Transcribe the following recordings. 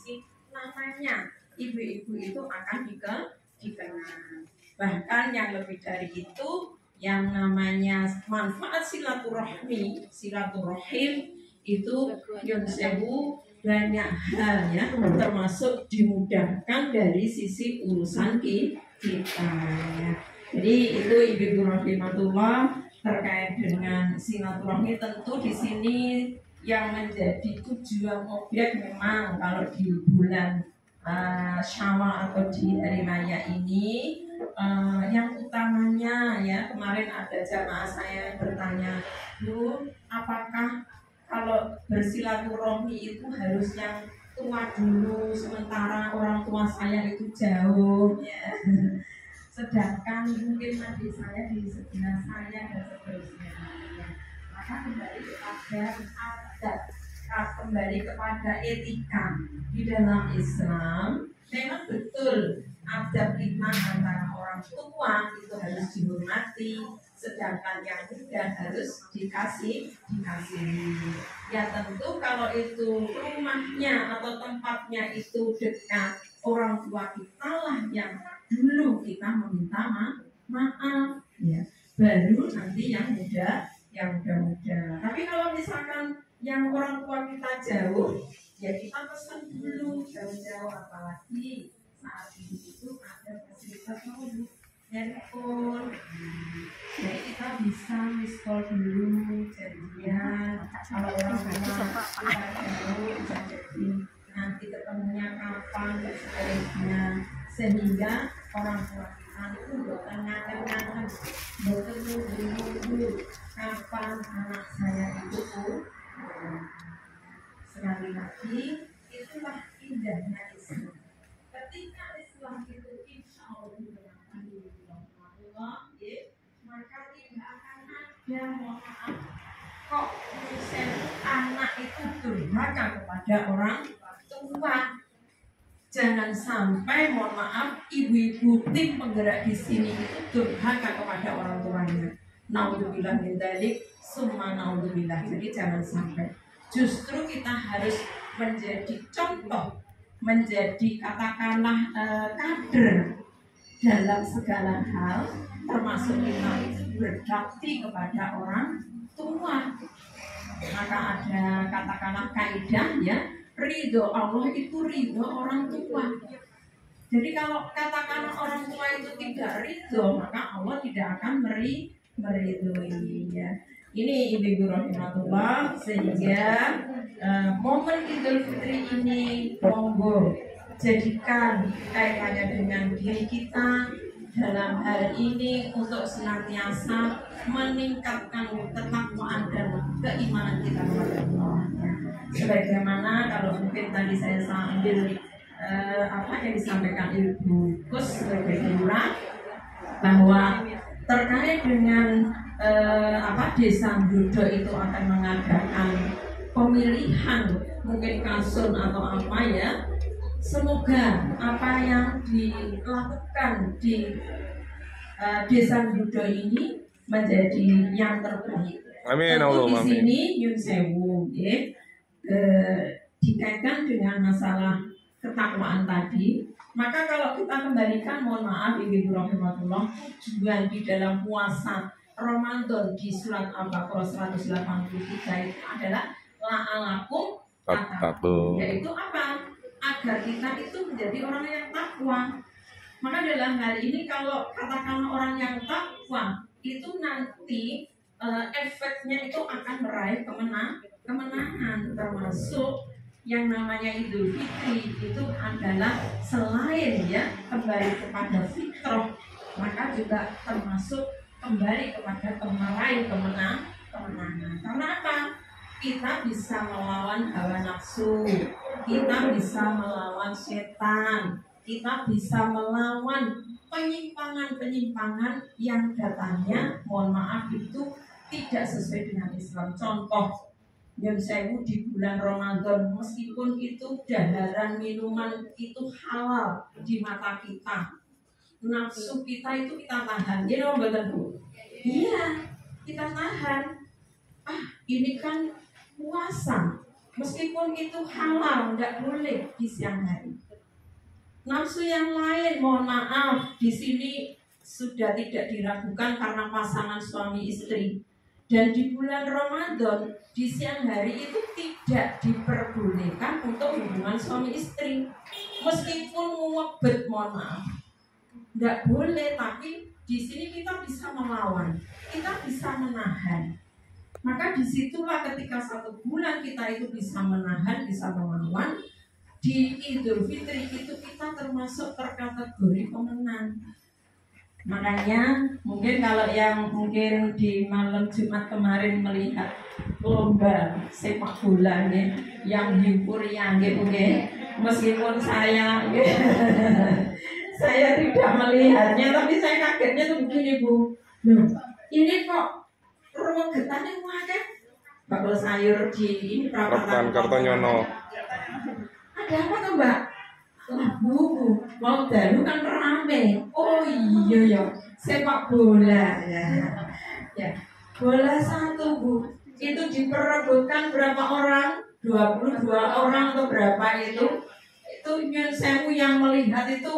sisi namanya ibu-ibu itu akan dikenal. Bahkan yang lebih dari itu, yang namanya manfaat silaturahim itu Yonsewu banyak hal ya, termasuk dimudahkan dari sisi urusan kita ya. Jadi itu ibu rahimatullah terkait dengan silaturahmi. Tentu di sini yang menjadi tujuan objek memang kalau di bulan Syawal atau di hari raya ini yang utamanya ya, kemarin ada jamaah saya yang bertanya, Bu, apakah kalau bersilaturahmi itu harus yang tua dulu sementara orang tua saya itu jauh ya. Sedangkan mungkin adik saya di sebelah saya dan seterusnya ya. Maka kembali kepada adat, kembali kepada etika di dalam Islam. Memang betul adab kita antara orang tua itu harus dihormati, sedangkan yang muda harus dikasih. Ya tentu kalau itu rumahnya atau tempatnya itu dekat orang tua kita lah yang dulu kita meminta maaf ya, baru nanti yang muda. Tapi kalau misalkan yang orang tua kita jauh, ya kita pesan dulu jauh-jauh, apalagi saat itu ada fasilitas handphone. Jadi kita bisa miss call dulu, janjian. Kalau orang tua kita jauh, bisa jadi nanti ketemunya kapan dan seterusnya, sehingga orang tua kita itu bertanya-tanya, bertemu kapan anak saya itu. Sekali lagi, itulah indahnya Islam. Ketika Islam itu insya Allah maka tidak akan ada kok anak itu durhaka kepada orang tua. Jangan sampai, mohon maaf, ibu-ibu tim penggerak di sini itu durhaka kepada orang tuanya. Naudzubillah min dzalik, summa naudzubillah. Jadi jangan sampai. Justru kita harus menjadi contoh, menjadi katakanlah kader dalam segala hal, termasuk kita berbakti kepada orang tua. Maka ada katakanlah kaidah ya, ridho Allah itu ridho orang tua. Jadi kalau katakanlah orang tua itu tidak ridho, maka Allah tidak akan meridhoi ya. Ini ibu rahimahullah, sehingga momen Idul Fitri ini monggo jadikan kaitannya dengan diri kita dalam hal ini untuk senantiasa meningkatkan ketakwaan dan keimanan kita kepada Allah. Sebagaimana kalau mungkin tadi saya sambil apa yang disampaikan Ibu Kus sebagai lurah, bahwa terkait dengan desa Dudo itu akan mengadakan pemilihan mungkin kasun atau apa ya. Semoga apa yang dilakukan di desa Dudo ini menjadi yang terbaik. Amin. Di sini Yun Sewu dikaitkan dengan masalah ketakwaan tadi. Maka kalau kita kembalikan, mohon maaf Ibu rahimahullah, tujuan di dalam puasa Ramadan di surat Al-Baqarah 183 itu adalah la'alakum tattaqun, yaitu apa? Agar kita itu menjadi orang yang takwa. Maka dalam hal ini kalau katakanlah orang yang takwa itu nanti efeknya itu akan meraih kemenangan, termasuk yang namanya Idul Fitri itu adalah selain ya kembali kepada fitrah, maka juga termasuk kembali kepada meraih kemenangan. Karena apa? Kita bisa melawan hawa nafsu, kita bisa melawan setan, kita bisa melawan penyimpangan-penyimpangan yang datangnya, mohon maaf, itu tidak sesuai dengan Islam. Contoh, Yun Sewu di bulan Ramadan, meskipun itu daharan minuman itu halal di mata kita, nafsu kita itu kita tahan. Ya dong, betul Bu? Iya, kita tahan. Ini kan puasa, meskipun itu halal, tidak boleh di siang hari. Nafsu yang lain, mohon maaf, di sini sudah tidak diragukan karena pasangan suami istri. Dan di bulan Ramadan, di siang hari itu tidak diperbolehkan untuk hubungan suami istri. Meskipun muwabet, mohon maaf, tidak boleh, tapi di sini kita bisa melawan, kita bisa menahan. Maka disitulah ketika 1 bulan kita itu bisa menahan, bisa melawan. Di Idul Fitri itu kita termasuk terkategori pemenang. Makanya mungkin kalau yang mungkin di malam Jumat kemarin melihat lomba sepak bola yang hiburan mungkin, meskipun saya saya tidak melihatnya, tapi saya kagetnya tuh begini, Bu. Ini kok ruang getahnya wadah bakal sayur di ini perapatan Kartonyono. ada apa tuh, Mbak? Wah, Bu, mau dalu kan rame. Oh iya ya, sepak bola ya. Bola 1, Bu. Itu diperebutkan berapa orang? 22 orang atau berapa itu? Itu nyun sewu yang melihat itu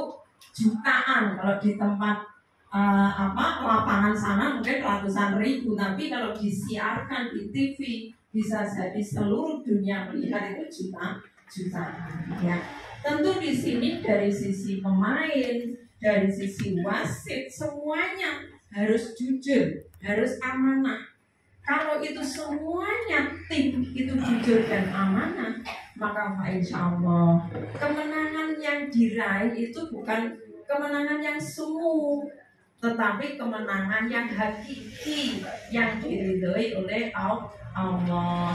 jutaan. Kalau di tempat lapangan sana mungkin ratusan ribu, tapi kalau disiarkan di TV bisa jadi seluruh dunia melihat itu jutaan ya. Tentu di sini dari sisi pemain, dari sisi wasit, semuanya harus jujur, harus amanah. Kalau itu semuanya tim itu jujur dan amanah, maka insya Allah kemenangan yang diraih itu bukan kemenangan yang semu, tetapi kemenangan yang hakiki, yang diridhoi oleh Allah.